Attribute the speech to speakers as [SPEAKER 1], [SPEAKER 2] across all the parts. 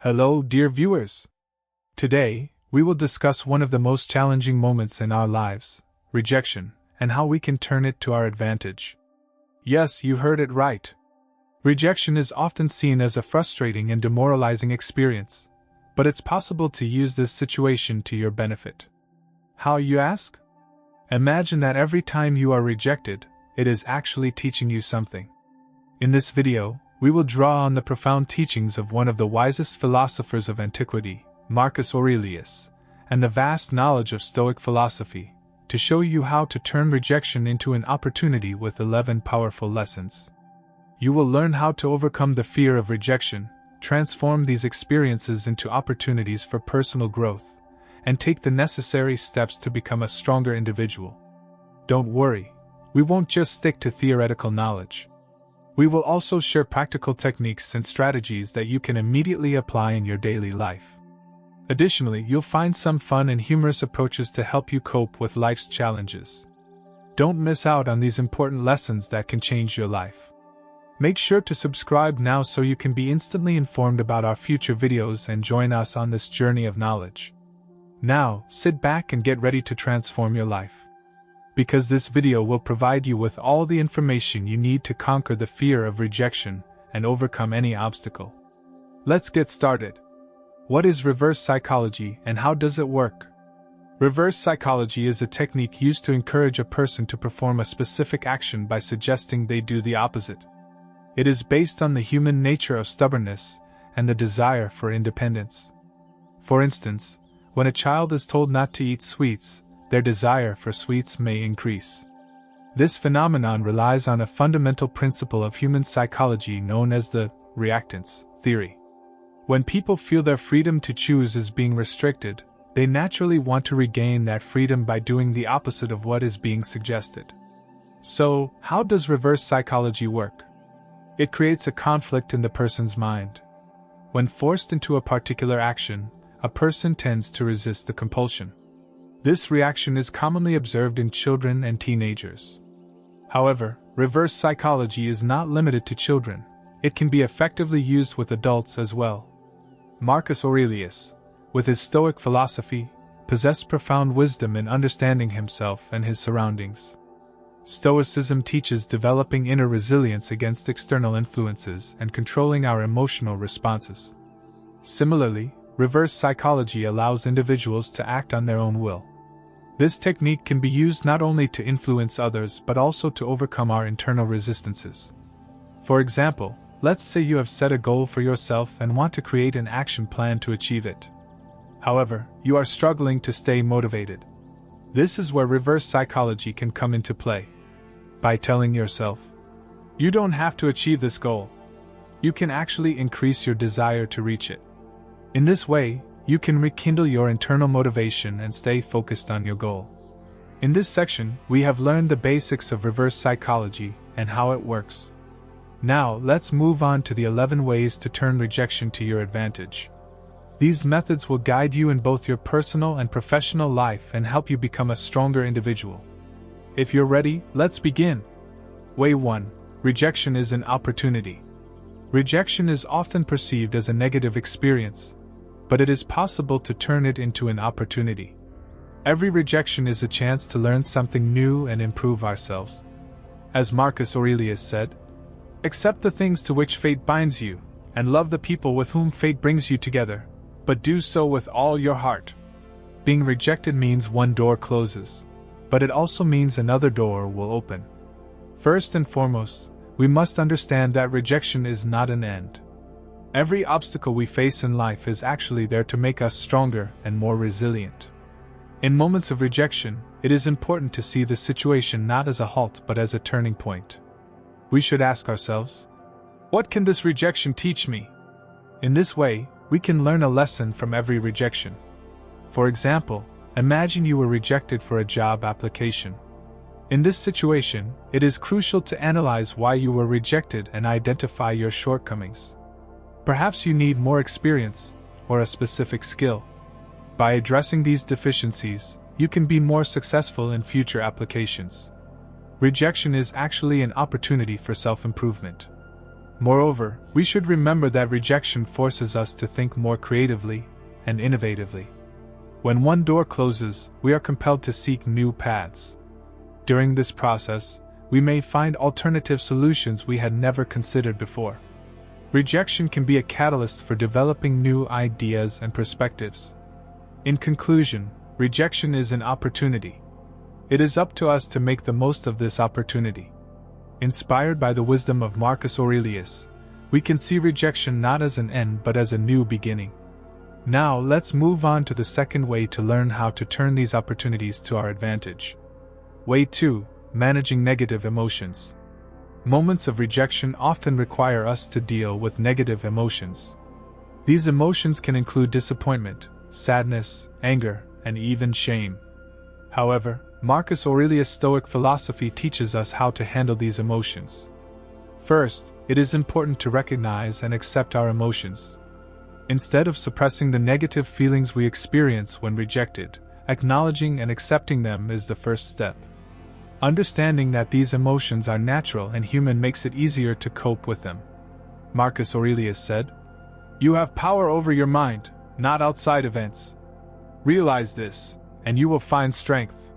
[SPEAKER 1] Hello, dear viewers. Today, we will discuss one of the most challenging moments in our lives, rejection, and how we can turn it to our advantage. Yes, you heard it right. Rejection is often seen as a frustrating and demoralizing experience, but it's possible to use this situation to your benefit. How, you ask? Imagine that every time you are rejected, it is actually teaching you something. In this video, we will draw on the profound teachings of one of the wisest philosophers of antiquity, Marcus Aurelius, and the vast knowledge of Stoic philosophy, to show you how to turn rejection into an opportunity with 11 powerful lessons. You will learn how to overcome the fear of rejection, transform these experiences into opportunities for personal growth, and take the necessary steps to become a stronger individual. Don't worry, we won't just stick to theoretical knowledge. We will also share practical techniques and strategies that you can immediately apply in your daily life. Additionally, you'll find some fun and humorous approaches to help you cope with life's challenges. Don't miss out on these important lessons that can change your life. Make sure to subscribe now so you can be instantly informed about our future videos and join us on this journey of knowledge. Now, sit back and get ready to transform your life. Because this video will provide you with all the information you need to conquer the fear of rejection and overcome any obstacle. Let's get started. What is reverse psychology and how does it work? Reverse psychology is a technique used to encourage a person to perform a specific action by suggesting they do the opposite. It is based on the human nature of stubbornness and the desire for independence. For instance, when a child is told not to eat sweets, their desire for sweets may increase. This phenomenon relies on a fundamental principle of human psychology known as the reactance theory. When people feel their freedom to choose is being restricted, they naturally want to regain that freedom by doing the opposite of what is being suggested. So, how does reverse psychology work? It creates a conflict in the person's mind. When forced into a particular action, a person tends to resist the compulsion. This reaction is commonly observed in children and teenagers. However, reverse psychology is not limited to children. It can be effectively used with adults as well. Marcus Aurelius, with his Stoic philosophy, possessed profound wisdom in understanding himself and his surroundings. Stoicism teaches developing inner resilience against external influences and controlling our emotional responses. Similarly, reverse psychology allows individuals to act on their own will. This technique can be used not only to influence others but also to overcome our internal resistances. For example, let's say you have set a goal for yourself and want to create an action plan to achieve it. However, you are struggling to stay motivated. This is where reverse psychology can come into play. By telling yourself, you don't have to achieve this goal, you can actually increase your desire to reach it. In this way, you can rekindle your internal motivation and stay focused on your goal. In this section, we have learned the basics of reverse psychology and how it works. Now, let's move on to the 11 ways to turn rejection to your advantage. These methods will guide you in both your personal and professional life and help you become a stronger individual. If you're ready, let's begin. Way 1. Rejection is an opportunity. Rejection is often perceived as a negative experience, but it is possible to turn it into an opportunity. Every rejection is a chance to learn something new and improve ourselves. As Marcus Aurelius said, "Accept the things to which fate binds you, and love the people with whom fate brings you together, but do so with all your heart." Being rejected means one door closes, but it also means another door will open. First and foremost, we must understand that rejection is not an end. Every obstacle we face in life is actually there to make us stronger and more resilient. In moments of rejection, it is important to see the situation not as a halt but as a turning point. We should ask ourselves, what can this rejection teach me? In this way, we can learn a lesson from every rejection. For example, imagine you were rejected for a job application. In this situation, it is crucial to analyze why you were rejected and identify your shortcomings. Perhaps you need more experience or a specific skill. By addressing these deficiencies, you can be more successful in future applications. Rejection is actually an opportunity for self-improvement. Moreover, we should remember that rejection forces us to think more creatively and innovatively. When one door closes, we are compelled to seek new paths. During this process, we may find alternative solutions we had never considered before. Rejection can be a catalyst for developing new ideas and perspectives. In conclusion, rejection is an opportunity. It is up to us to make the most of this opportunity. Inspired by the wisdom of Marcus Aurelius, we can see rejection not as an end but as a new beginning. Now let's move on to the second way to learn how to turn these opportunities to our advantage. Way 2: Managing negative emotions. Moments of rejection often require us to deal with negative emotions. These emotions can include disappointment, sadness, anger, and even shame. However, Marcus Aurelius' Stoic philosophy teaches us how to handle these emotions. First, it is important to recognize and accept our emotions. Instead of suppressing the negative feelings we experience when rejected, acknowledging and accepting them is the first step. Understanding that these emotions are natural and human makes it easier to cope with them. Marcus Aurelius said, "You have power over your mind, not outside events. Realize this, and you will find strength."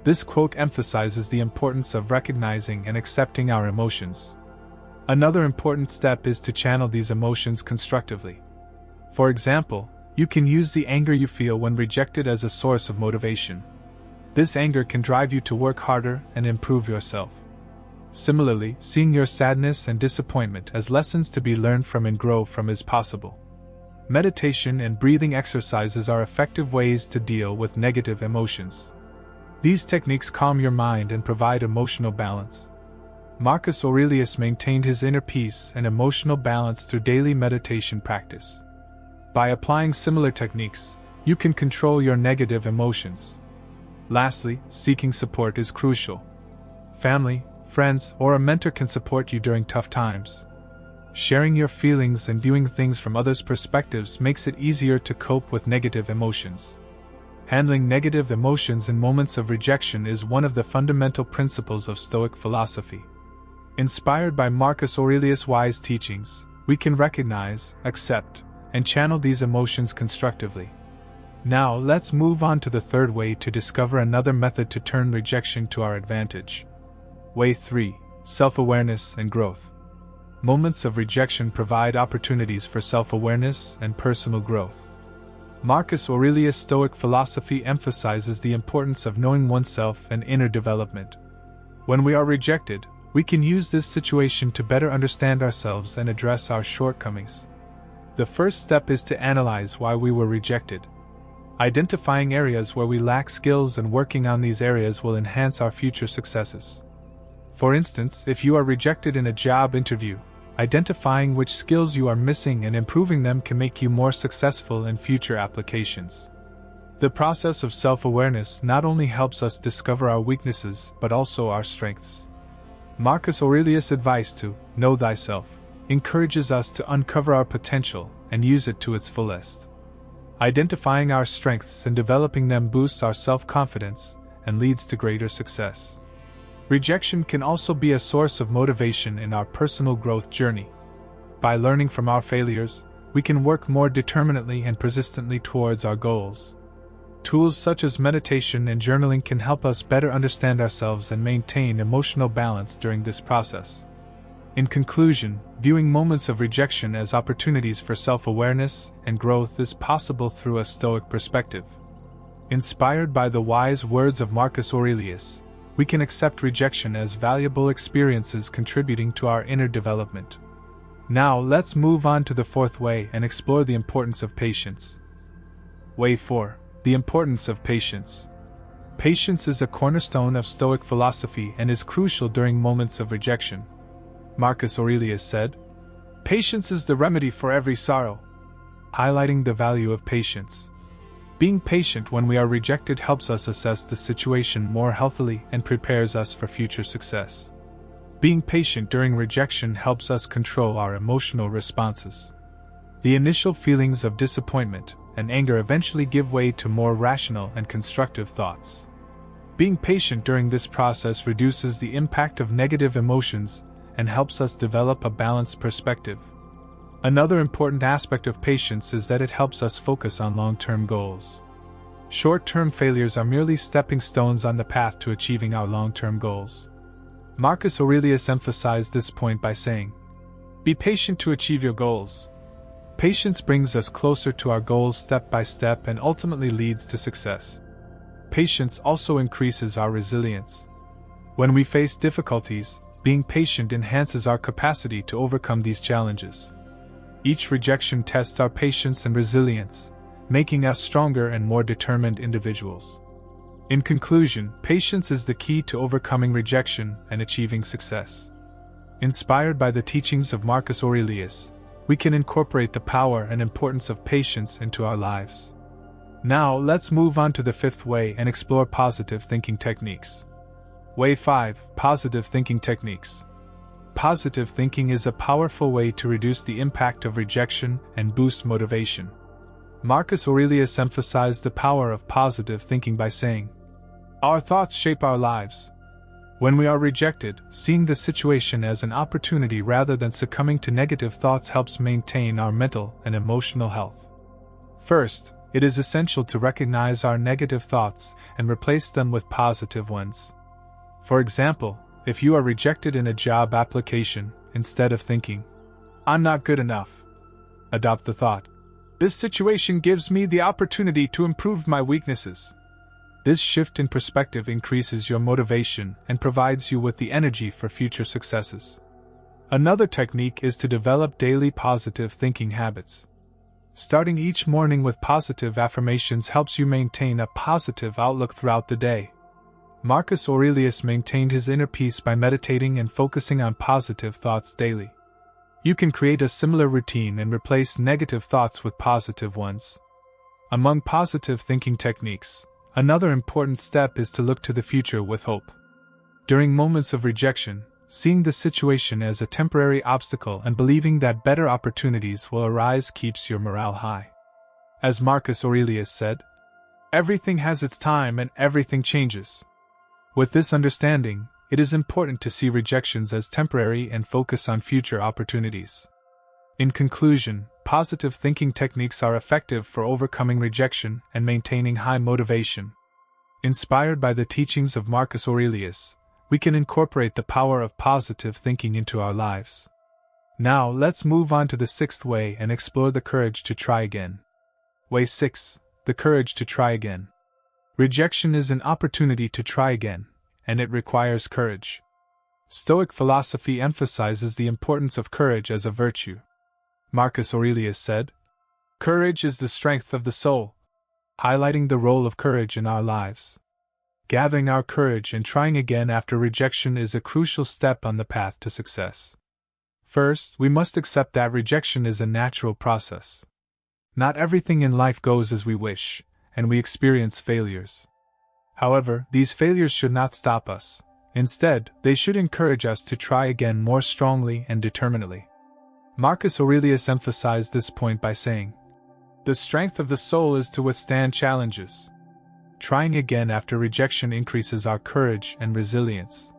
[SPEAKER 1] This quote emphasizes the importance of recognizing and accepting our emotions. Another important step is to channel these emotions constructively. For example, you can use the anger you feel when rejected as a source of motivation. This anger can drive you to work harder and improve yourself. Similarly, seeing your sadness and disappointment as lessons to be learned from and grow from is possible. Meditation and breathing exercises are effective ways to deal with negative emotions. These techniques calm your mind and provide emotional balance. Marcus Aurelius maintained his inner peace and emotional balance through daily meditation practice. By applying similar techniques, you can control your negative emotions. Lastly, seeking support is crucial. Family, friends, or a mentor can support you during tough times. Sharing your feelings and viewing things from others' perspectives makes it easier to cope with negative emotions. Handling negative emotions in moments of rejection is one of the fundamental principles of Stoic philosophy. Inspired by Marcus Aurelius' wise teachings, we can recognize, accept, and channel these emotions constructively. Now let's move on to the third way to discover another method to turn rejection to our advantage. Way 3: Self-awareness and growth. Moments of rejection provide opportunities for self-awareness and personal growth. Marcus Aurelius' Stoic philosophy emphasizes the importance of knowing oneself and inner development. When we are rejected, we can use this situation to better understand ourselves and address our shortcomings. The first step is to analyze why we were rejected. Identifying areas where we lack skills and working on these areas will enhance our future successes. For instance, if you are rejected in a job interview, identifying which skills you are missing and improving them can make you more successful in future applications. The process of self-awareness not only helps us discover our weaknesses but also our strengths. Marcus Aurelius' advice to know thyself encourages us to uncover our potential and use it to its fullest. Identifying our strengths and developing them boosts our self-confidence and leads to greater success. Rejection can also be a source of motivation in our personal growth journey. By learning from our failures, we can work more determinedly and persistently towards our goals. Tools such as meditation and journaling can help us better understand ourselves and maintain emotional balance during this process. In conclusion, viewing moments of rejection as opportunities for self-awareness and growth is possible through a Stoic perspective. Inspired by the wise words of Marcus Aurelius, we can accept rejection as valuable experiences contributing to our inner development. Now let's move on to the fourth way and explore the importance of patience. Way 4: The importance of patience. Patience is a cornerstone of Stoic philosophy and is crucial during moments of rejection. Marcus Aurelius said, "Patience is the remedy for every sorrow," highlighting the value of patience. Being patient when we are rejected helps us assess the situation more healthily and prepares us for future success. Being patient during rejection helps us control our emotional responses. The initial feelings of disappointment and anger eventually give way to more rational and constructive thoughts. Being patient during this process reduces the impact of negative emotions and helps us develop a balanced perspective. Another important aspect of patience is that it helps us focus on long-term goals. Short-term failures are merely stepping stones on the path to achieving our long-term goals. Marcus Aurelius emphasized this point by saying, "Be patient to achieve your goals." Patience brings us closer to our goals step by step and ultimately leads to success. Patience also increases our resilience. When we face difficulties, being patient enhances our capacity to overcome these challenges. Each rejection tests our patience and resilience, making us stronger and more determined individuals. In conclusion, patience is the key to overcoming rejection and achieving success. Inspired by the teachings of Marcus Aurelius, we can incorporate the power and importance of patience into our lives. Now, let's move on to the fifth way and explore positive thinking techniques. Way 5: Positive thinking techniques. Positive thinking is a powerful way to reduce the impact of rejection and boost motivation. Marcus Aurelius emphasized the power of positive thinking by saying, "Our thoughts shape our lives." When we are rejected, seeing the situation as an opportunity rather than succumbing to negative thoughts helps maintain our mental and emotional health. First, it is essential to recognize our negative thoughts and replace them with positive ones. For example, if you are rejected in a job application, instead of thinking, "I'm not good enough," adopt the thought, "This situation gives me the opportunity to improve my weaknesses." This shift in perspective increases your motivation and provides you with the energy for future successes. Another technique is to develop daily positive thinking habits. Starting each morning with positive affirmations helps you maintain a positive outlook throughout the day. Marcus Aurelius maintained his inner peace by meditating and focusing on positive thoughts daily. You can create a similar routine and replace negative thoughts with positive ones. Among positive thinking techniques, another important step is to look to the future with hope. During moments of rejection, seeing the situation as a temporary obstacle and believing that better opportunities will arise keeps your morale high. As Marcus Aurelius said, "Everything has its time and everything changes." With this understanding, it is important to see rejections as temporary and focus on future opportunities. In conclusion, positive thinking techniques are effective for overcoming rejection and maintaining high motivation. Inspired by the teachings of Marcus Aurelius, we can incorporate the power of positive thinking into our lives. Now, let's move on to the sixth way and explore the courage to try again. Way 6: The courage to try again. Rejection is an opportunity to try again, and it requires courage. Stoic philosophy emphasizes the importance of courage as a virtue. Marcus Aurelius said, "Courage is the strength of the soul," highlighting the role of courage in our lives. Gathering our courage and trying again after rejection is a crucial step on the path to success. First, we must accept that rejection is a natural process. Not everything in life goes as we wish, and we experience failures. However, these failures should not stop us. Instead, they should encourage us to try again more strongly and determinedly. Marcus Aurelius emphasized this point by saying, "The strength of the soul is to withstand challenges." Trying again after rejection increases our courage and resilience.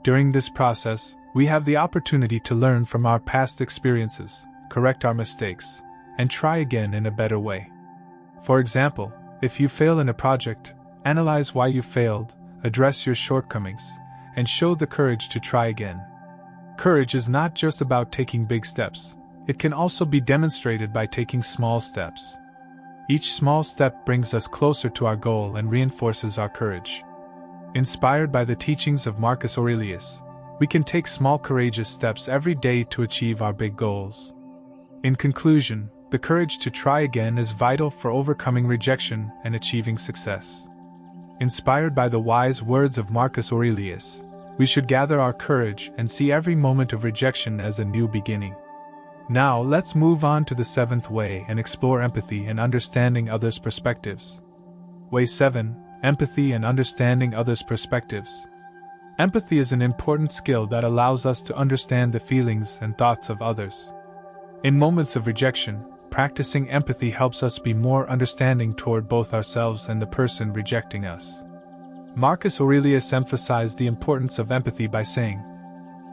[SPEAKER 1] During this process, we have the opportunity to learn from our past experiences, correct our mistakes, and try again in a better way. For example, if you fail in a project, analyze why you failed, address your shortcomings, and show the courage to try again. Courage is not just about taking big steps, it can also be demonstrated by taking small steps. Each small step brings us closer to our goal and reinforces our courage. Inspired by the teachings of Marcus Aurelius, we can take small courageous steps every day to achieve our big goals. In conclusion, the courage to try again is vital for overcoming rejection and achieving success. Inspired by the wise words of Marcus Aurelius, we should gather our courage and see every moment of rejection as a new beginning. Now, let's move on to the seventh way and explore empathy and understanding others' perspectives. Way 7: Empathy and understanding others' perspectives. Empathy is an important skill that allows us to understand the feelings and thoughts of others. In moments of rejection, practicing empathy helps us be more understanding toward both ourselves and the person rejecting us. Marcus Aurelius emphasized the importance of empathy by saying,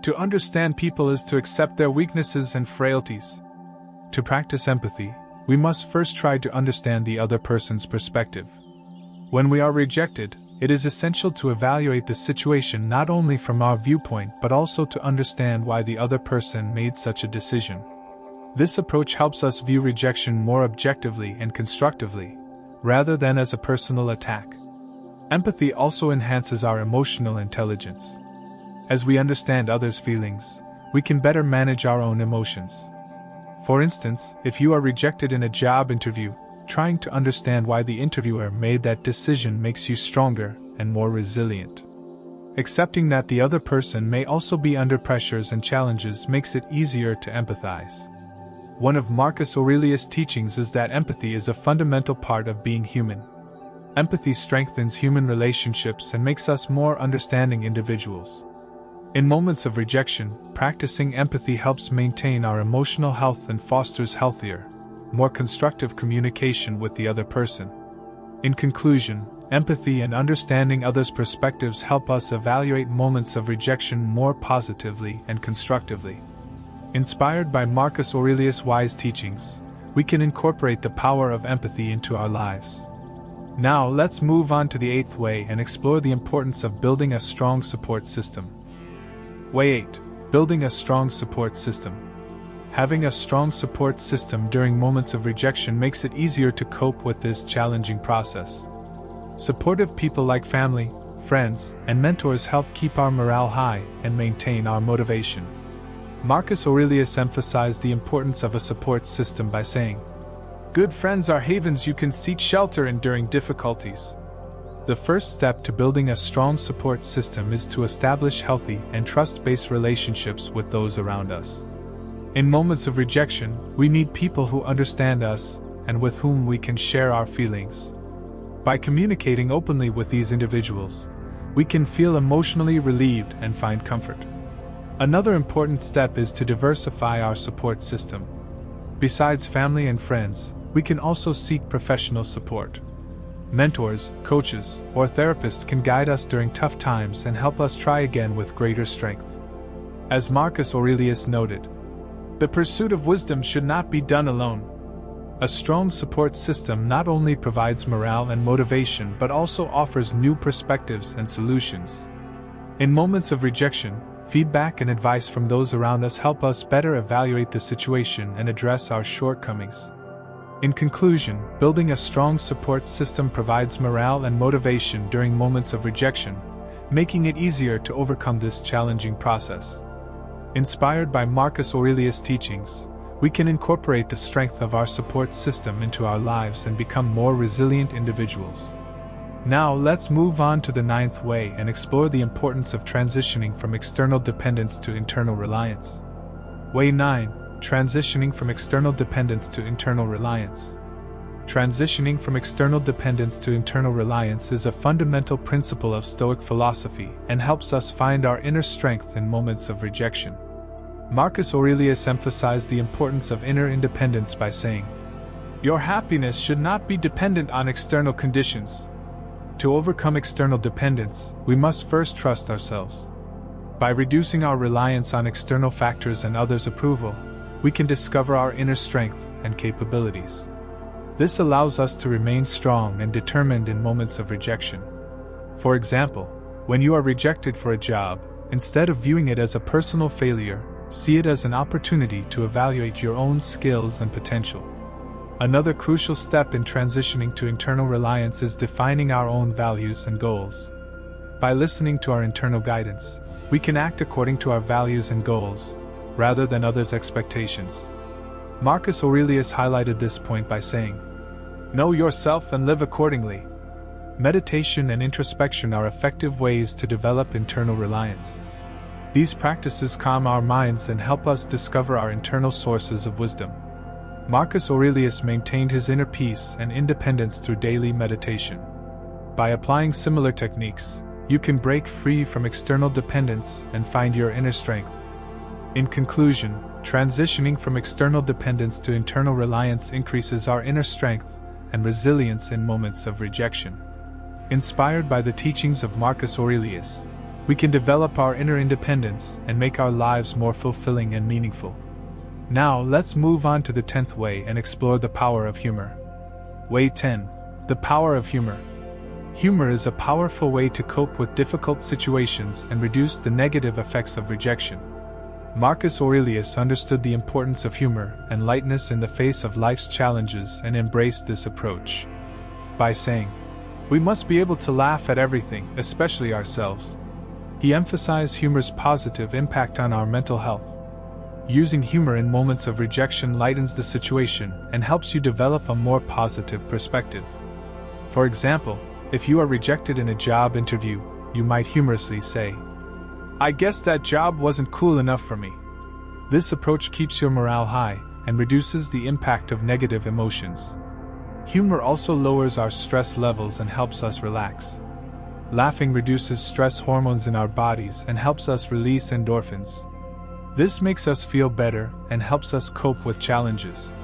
[SPEAKER 1] To understand people is to accept their weaknesses and frailties. To practice empathy, we must first try to understand the other person's perspective. When we are rejected, it is essential to evaluate the situation not only from our viewpoint but also to understand why the other person made such a decision. This approach helps us view rejection more objectively and constructively, rather than as a personal attack. Empathy also enhances our emotional intelligence. As we understand others' feelings, we can better manage our own emotions. For instance, if you are rejected in a job interview, trying to understand why the interviewer made that decision makes you stronger and more resilient. Accepting that the other person may also be under pressures and challenges makes it easier to empathize. One of Marcus Aurelius' teachings is that empathy is a fundamental part of being human. Empathy strengthens human relationships and makes us more understanding individuals. In moments of rejection, practicing empathy helps maintain our emotional health and fosters healthier, more constructive communication with the other person. In conclusion, empathy and understanding others' perspectives help us evaluate moments of rejection more positively and constructively. Inspired by Marcus Aurelius' wise teachings, we can incorporate the power of empathy into our lives. Now let's move on to the 8th way and explore the importance of building a strong support system. Way 8. Building a strong support system. Having a strong support system during moments of rejection makes it easier to cope with this challenging process. Supportive people like family, friends, and mentors help keep our morale high and maintain our motivation. Marcus Aurelius emphasized the importance of a support system by saying, "Good friends are havens you can seek shelter in during difficulties." The first step to building a strong support system is to establish healthy and trust-based relationships with those around us. In moments of rejection, we need people who understand us and with whom we can share our feelings. By communicating openly with these individuals, we can feel emotionally relieved and find comfort. Another important step is to diversify our support system. Besides family and friends, we can also seek professional support. Mentors, coaches, or therapists can guide us during tough times and help us try again with greater strength. As Marcus Aurelius noted, "The pursuit of wisdom should not be done alone." A strong support system not only provides morale and motivation but also offers new perspectives and solutions. In moments of rejection, feedback and advice from those around us help us better evaluate the situation and address our shortcomings. In conclusion, building a strong support system provides morale and motivation during moments of rejection, making it easier to overcome this challenging process. Inspired by Marcus Aurelius' teachings, we can incorporate the strength of our support system into our lives and become more resilient individuals. Now let's move on to the 9th way and explore the importance of transitioning from external dependence to internal reliance. Way 9. Transitioning from external dependence to internal reliance. Transitioning from external dependence to internal reliance is a fundamental principle of Stoic philosophy and helps us find our inner strength in moments of rejection. Marcus Aurelius emphasized the importance of inner independence by saying, "Your happiness should not be dependent on external conditions." To overcome external dependence, we must first trust ourselves. By reducing our reliance on external factors and others' approval, we can discover our inner strength and capabilities. This allows us to remain strong and determined in moments of rejection. For example, when you are rejected for a job, instead of viewing it as a personal failure, see it as an opportunity to evaluate your own skills and potential. Another crucial step in transitioning to internal reliance is defining our own values and goals. By listening to our internal guidance, we can act according to our values and goals, rather than others' expectations. Marcus Aurelius highlighted this point by saying, "Know yourself and live accordingly." Meditation and introspection are effective ways to develop internal reliance. These practices calm our minds and help us discover our internal sources of wisdom. Marcus Aurelius maintained his inner peace and independence through daily meditation. By applying similar techniques, you can break free from external dependence and find your inner strength. In conclusion, transitioning from external dependence to internal reliance increases our inner strength and resilience in moments of rejection. Inspired by the teachings of Marcus Aurelius, we can develop our inner independence and make our lives more fulfilling and meaningful. Now, let's move on to the 10th way and explore the power of humor. Way 10. The power of humor. Humor is a powerful way to cope with difficult situations and reduce the negative effects of rejection. Marcus Aurelius understood the importance of humor and lightness in the face of life's challenges and embraced this approach by saying, "We must be able to laugh at everything, especially ourselves." He emphasized humor's positive impact on our mental health. Using humor in moments of rejection lightens the situation and helps you develop a more positive perspective. For example, if you are rejected in a job interview, you might humorously say, "I guess that job wasn't cool enough for me." This approach keeps your morale high and reduces the impact of negative emotions. Humor also lowers our stress levels and helps us relax. Laughing reduces stress hormones in our bodies and helps us release endorphins. This makes us feel better and helps us cope with challenges.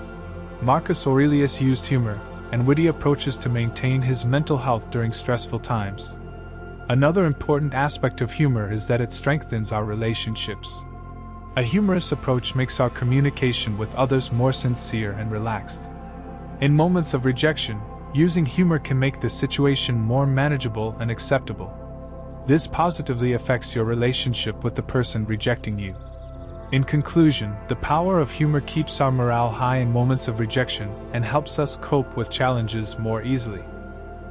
[SPEAKER 1] Marcus Aurelius used humor and witty approaches to maintain his mental health during stressful times. Another important aspect of humor is that it strengthens our relationships. A humorous approach makes our communication with others more sincere and relaxed. In moments of rejection, using humor can make the situation more manageable and acceptable. This positively affects your relationship with the person rejecting you. In conclusion, the power of humor keeps our morale high in moments of rejection and helps us cope with challenges more easily.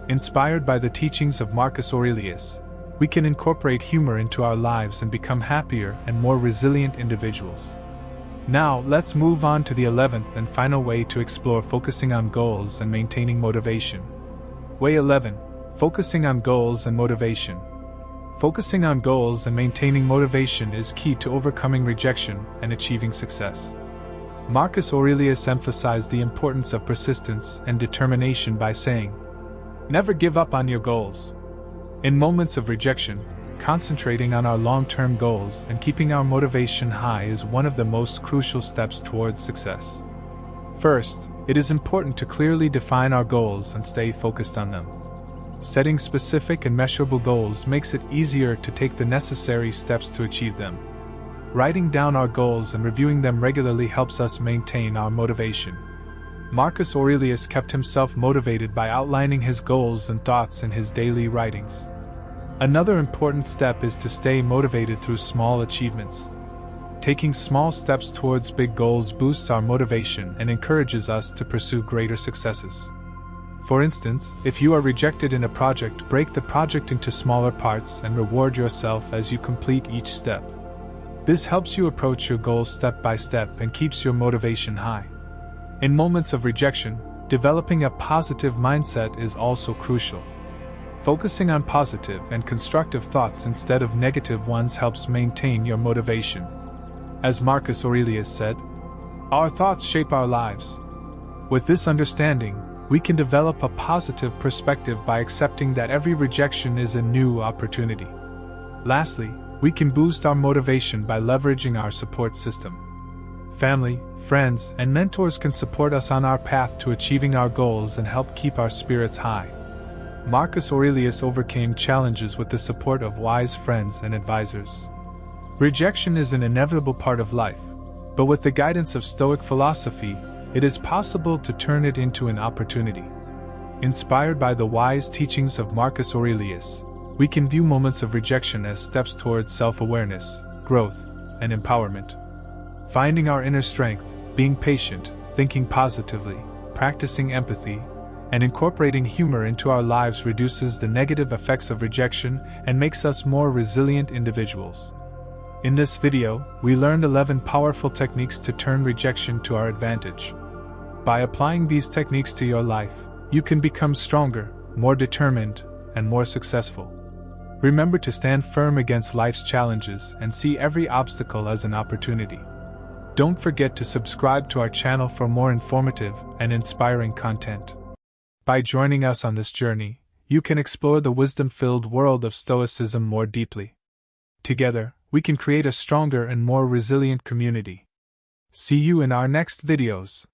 [SPEAKER 1] Inspired by the teachings of Marcus Aurelius, we can incorporate humor into our lives and become happier and more resilient individuals. Now, let's move on to the 11th and final way to explore focusing on goals and maintaining motivation. Way 11. Focusing on goals and motivation. Focusing on goals and maintaining motivation is key to overcoming rejection and achieving success. Marcus Aurelius emphasized the importance of persistence and determination by saying, "Never give up on your goals." In moments of rejection, concentrating on our long-term goals and keeping our motivation high is one of the most crucial steps towards success. First, it is important to clearly define our goals and stay focused on them. Setting specific and measurable goals makes it easier to take the necessary steps to achieve them. Writing down our goals and reviewing them regularly helps us maintain our motivation. Marcus Aurelius kept himself motivated by outlining his goals and thoughts in his daily writings. Another important step is to stay motivated through small achievements. Taking small steps towards big goals boosts our motivation and encourages us to pursue greater successes. For instance, if you are rejected in a project, break the project into smaller parts and reward yourself as you complete each step. This helps you approach your goals step by step and keeps your motivation high. In moments of rejection, developing a positive mindset is also crucial. Focusing on positive and constructive thoughts instead of negative ones helps maintain your motivation. As Marcus Aurelius said, "Our thoughts shape our lives." With this understanding, we can develop a positive perspective by accepting that every rejection is a new opportunity. Lastly, we can boost our motivation by leveraging our support system. Family, friends, and mentors can support us on our path to achieving our goals and help keep our spirits high. Marcus Aurelius overcame challenges with the support of wise friends and advisors. Rejection is an inevitable part of life, but with the guidance of Stoic philosophy, it is possible to turn it into an opportunity. Inspired by the wise teachings of Marcus Aurelius, we can view moments of rejection as steps towards self-awareness, growth, and empowerment. Finding our inner strength, being patient, thinking positively, practicing empathy, and incorporating humor into our lives reduces the negative effects of rejection and makes us more resilient individuals. In this video, we learned 11 powerful techniques to turn rejection to our advantage. By applying these techniques to your life, you can become stronger, more determined, and more successful. Remember to stand firm against life's challenges and see every obstacle as an opportunity. Don't forget to subscribe to our channel for more informative and inspiring content. By joining us on this journey, you can explore the wisdom-filled world of Stoicism more deeply. Together, we can create a stronger and more resilient community. See you in our next videos.